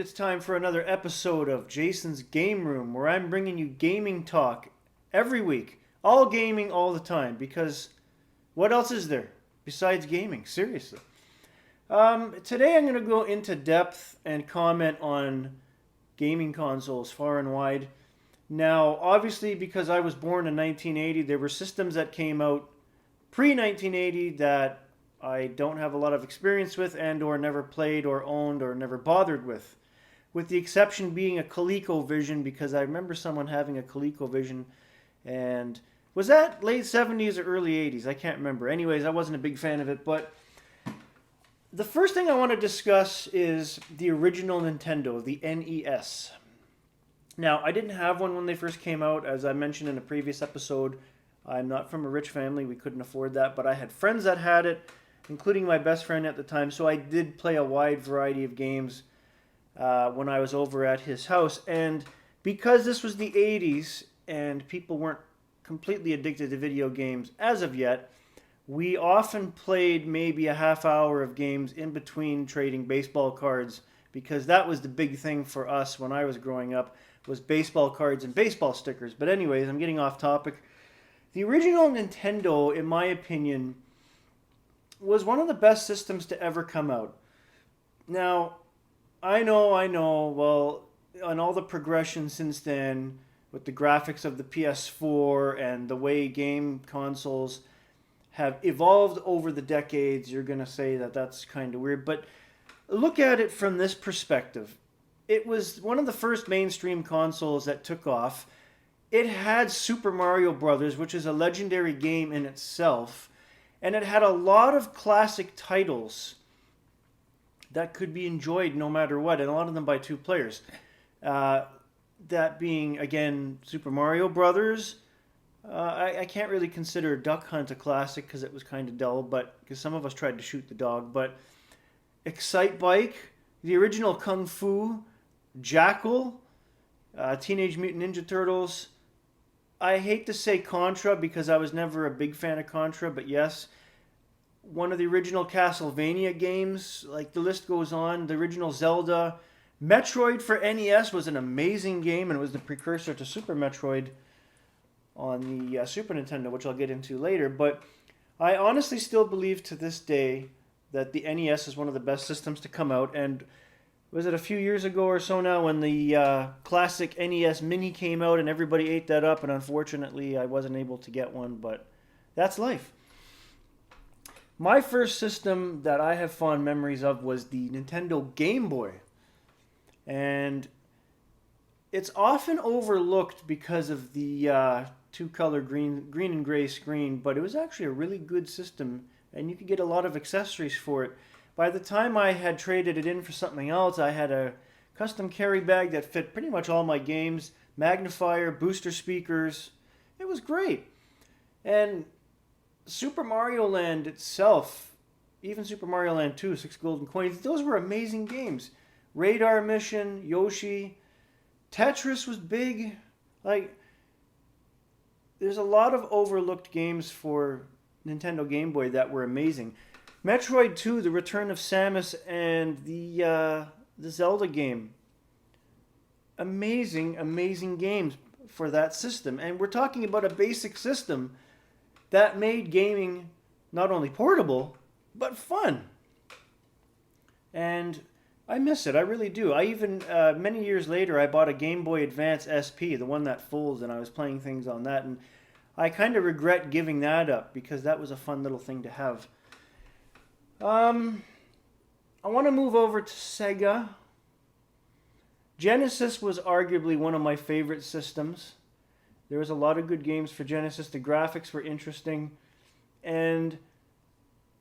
it's time for another episode of Jason's Game Room, where I'm bringing you gaming talk every week. All gaming all the time, because what else is there besides gaming? Seriously. Today I'm going to go into depth and comment on gaming consoles far and wide. Now, obviously, because I was born in 1980, there were systems that came out pre-1980 that I don't have a lot of experience with and or never played or owned or never bothered with the exception being a ColecoVision, because I remember someone having a ColecoVision, and was that late 70s or early 80s? I can't remember. Anyways, I wasn't a big fan of it, but the first thing I want to discuss is the original Nintendo, the NES. Now, I didn't have one when they first came out. As I mentioned in a previous episode, I'm not from a rich family. We couldn't afford that, but I had friends that had it, including my best friend at the time, so I did play a wide variety of games when I was over at his house. And because this was the 80s and people weren't completely addicted to video games as of yet, we often played maybe a half hour of games in between trading baseball cards, because that was the big thing for us when I was growing up, was baseball cards and baseball stickers. But anyways, I'm getting off topic. The original Nintendo, in my opinion, was one of the best systems to ever come out. Now, I know, well, on all the progression since then, with the graphics of the PS4 and the way game consoles have evolved over the decades, you're going to say that that's kind of weird. But look at it from this perspective. It was one of the first mainstream consoles that took off. It had Super Mario Brothers, which is a legendary game in itself. And it had a lot of classic titles that could be enjoyed no matter what, and a lot of them by two players. That being, again, Super Mario Brothers. I can't really consider Duck Hunt a classic because it was kind of dull, but because some of us tried to shoot the dog. But Excite Bike, the original Kung Fu, Jackal, Teenage Mutant Ninja Turtles. I hate to say Contra because I was never a big fan of Contra, but yes, one of the original Castlevania games, like the list goes on, the original Zelda. Metroid for NES was an amazing game, and it was the precursor to Super Metroid on the Super Nintendo, which I'll get into later. But I honestly still believe to this day that the NES is one of the best systems to come out, and was it a few years ago or so now when the classic NES Mini came out and everybody ate that up, and unfortunately I wasn't able to get one, but that's life. My first system that I have fond memories of was the Nintendo Game Boy. And it's often overlooked because of the two-color green and gray screen, but it was actually a really good system, and you could get a lot of accessories for it. By the time I had traded it in for something else, I had a custom carry bag that fit pretty much all my games, magnifier, booster speakers. It was great. And Super Mario Land itself, even Super Mario Land 2, 6 Golden Coins, those were amazing games. Radar Mission, Yoshi, Tetris was big. Like, there's a lot of overlooked games for Nintendo Game Boy that were amazing. Metroid 2, The Return of Samus, and the Zelda game. Amazing, amazing games for that system. And we're talking about a basic system that made gaming not only portable, but fun. And I miss it, I really do. I even, many years later, I bought a Game Boy Advance SP, the one that folds, and I was playing things on that. And I kind of regret giving that up because that was a fun little thing to have. I want to move over to Sega. Genesis was arguably one of my favorite systems. There was a lot of good games for Genesis. The graphics were interesting. And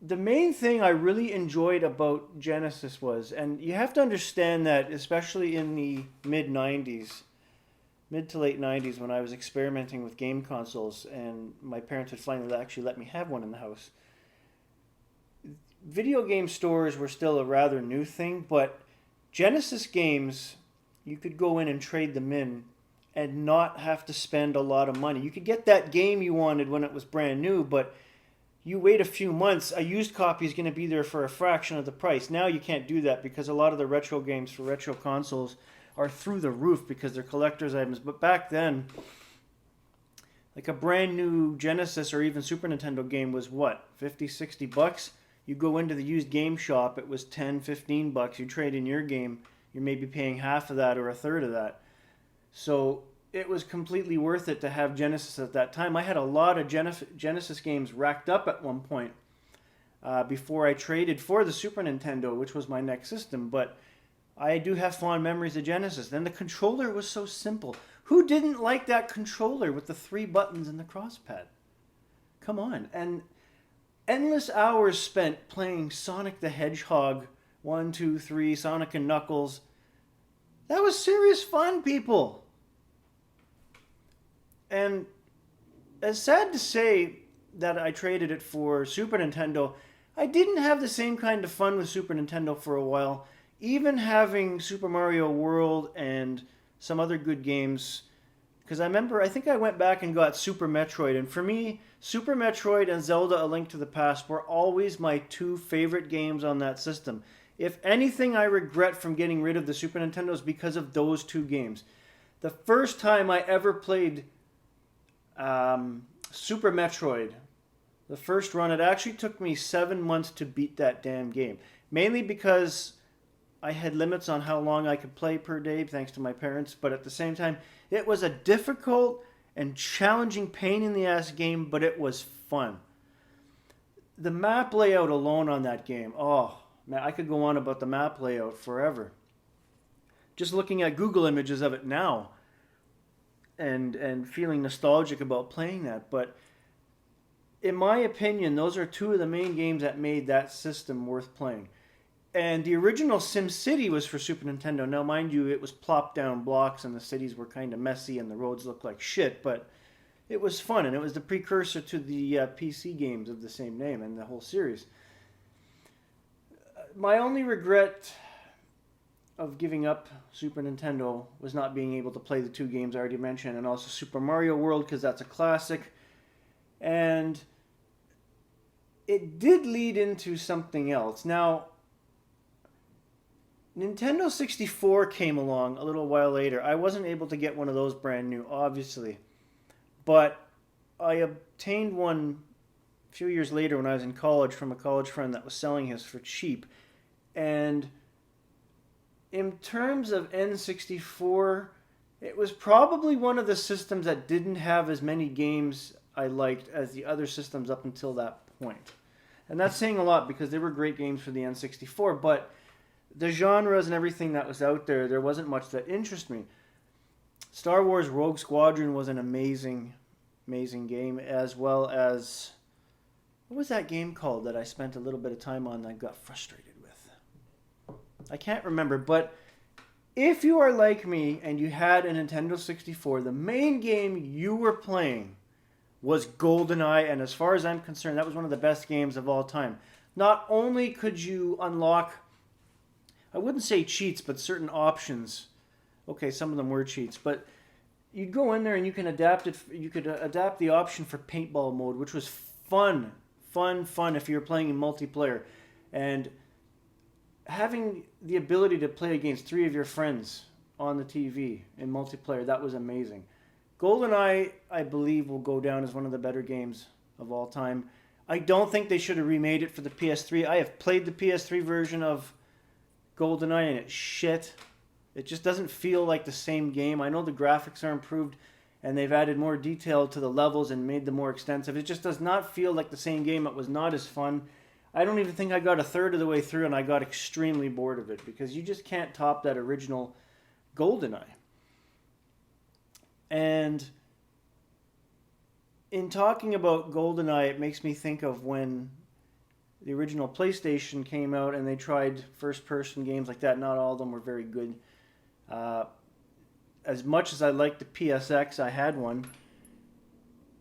the main thing I really enjoyed about Genesis was, and you have to understand that, especially in the mid-90s, mid to late 90s, when I was experimenting with game consoles and my parents would finally actually let me have one in the house, video game stores were still a rather new thing, but Genesis games, you could go in and trade them in and not have to spend a lot of money. You could get that game you wanted when it was brand new, but you wait a few months, a used copy is going to be there for a fraction of the price. Now you can't do that because a lot of the retro games for retro consoles are through the roof because they're collector's items. But back then, like a brand new Genesis or even Super Nintendo game was what, 50, 60 bucks? You go into the used game shop, it was 10, 15 bucks. You trade in your game, you're maybe paying half of that or a third of that. So it was completely worth it to have Genesis at that time. I had a lot of Genesis games racked up at one point before I traded for the Super Nintendo, which was my next system. But I do have fond memories of Genesis. Then the controller was so simple. Who didn't like that controller with the 3 buttons and the crosspad? Come on. And endless hours spent playing Sonic the Hedgehog 1, 2, 3, Sonic and Knuckles. That was serious fun, people. And as sad to say that I traded it for Super Nintendo, I didn't have the same kind of fun with Super Nintendo for a while. Even having Super Mario World and some other good games. Because I think I went back and got Super Metroid. And for me, Super Metroid and Zelda A Link to the Past were always my 2 favorite games on that system. If anything I regret from getting rid of the Super Nintendo is because of those 2 games. The first time I ever played Super Metroid, the first run, it actually took me 7 months to beat that damn game. Mainly because I had limits on how long I could play per day, thanks to my parents. But at the same time, it was a difficult and challenging pain in the ass game, but it was fun. The map layout alone on that game, oh man, I could go on about the map layout forever. Just looking at Google images of it now and feeling nostalgic about playing that. But in my opinion, those are 2 of the main games that made that system worth playing. And the original SimCity was for Super Nintendo. Now, mind you, it was plopped down blocks and the cities were kind of messy and the roads looked like shit, but it was fun, and it was the precursor to the PC games of the same name and the whole series. My only regret of giving up Super Nintendo was not being able to play the 2 games I already mentioned, and also Super Mario World, because that's a classic. And it did lead into something else. Now, Nintendo 64 came along a little while later. I wasn't able to get one of those brand new, obviously. But I obtained one a few years later when I was in college from a college friend that was selling his for cheap. And in terms of N64, it was probably one of the systems that didn't have as many games I liked as the other systems up until that point. And that's saying a lot because they were great games for the N64, but the genres and everything that was out there, there wasn't much that interested me. Star Wars Rogue Squadron was an amazing, amazing game, as well as, what was that game called that I spent a little bit of time on that I got frustrated with? I can't remember, but if you are like me and you had a Nintendo 64, the main game you were playing was GoldenEye, and as far as I'm concerned, that was one of the best games of all time. Not only could you unlock, I wouldn't say cheats, but certain options. Okay, some of them were cheats, but you'd go in there and you can adapt it. You could adapt the option for paintball mode, which was fun if you were playing in multiplayer, and having the ability to play against 3 of your friends on the TV in multiplayer, that was amazing. GoldenEye, I believe, will go down as one of the better games of all time. I don't think they should have remade it for the PS3. I have played the PS3 version of GoldenEye and it's shit. It just doesn't feel like the same game. I know the graphics are improved and they've added more detail to the levels and made them more extensive. It just does not feel like the same game. It was not as fun. I don't even think I got a third of the way through and I got extremely bored of it because you just can't top that original GoldenEye. And in talking about GoldenEye, it makes me think of when the original PlayStation came out and they tried first-person games like that. Not all of them were very good. As much as I liked the PSX, I had one.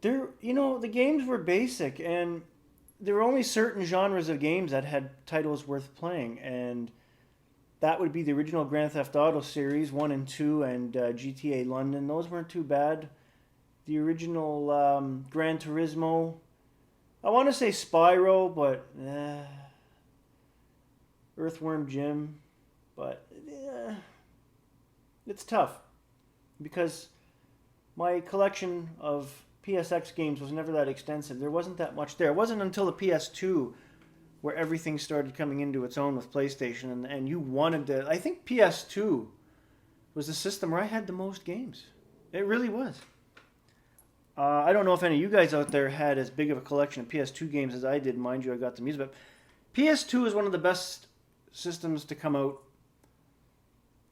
The games were basic, and there were only certain genres of games that had titles worth playing, and that would be the original Grand Theft Auto series, 1 and 2, and GTA London. Those weren't too bad. The original Gran Turismo, I want to say Spyro, but Earthworm Jim, but it's tough because my collection of PSX games was never that extensive. There wasn't that much there. It wasn't until the PS2 where everything started coming into its own with PlayStation, and you wanted to. I think PS2 was the system where I had the most games. It really was. I don't know if any of you guys out there had as big of a collection of PS2 games as I did. Mind you, I got the music, but PS2 is one of the best systems to come out.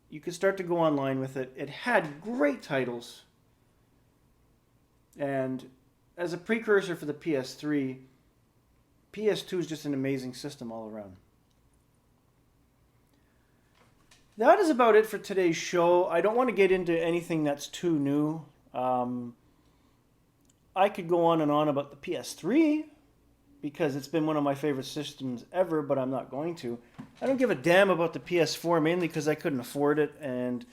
You could start to go online with it. It had great titles. And as a precursor for the PS3, PS2 is just an amazing system all around. That is about it for today's show. I don't want to get into anything that's too new. I could go on and on about the PS3 because it's been one of my favorite systems ever, but I'm not going to. I don't give a damn about the PS4 mainly because I couldn't afford it, and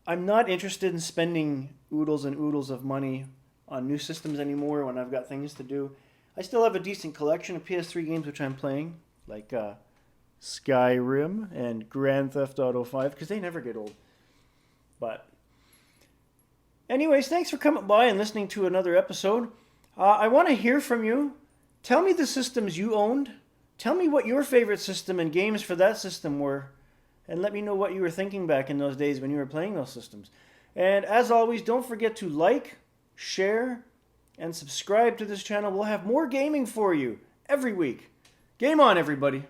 I'm not interested in spending oodles and oodles of money on new systems anymore when I've got things to do. I still have a decent collection of PS3 games which I'm playing, like Skyrim and Grand Theft Auto 5, because they never get old. But anyways, thanks for coming by and listening to another episode. I want to hear from you. Tell me the systems you owned. Tell me what your favorite system and games for that system were. And let me know what you were thinking back in those days when you were playing those systems. And as always, don't forget to like, share, and subscribe to this channel. We'll have more gaming for you every week. Game on, everybody.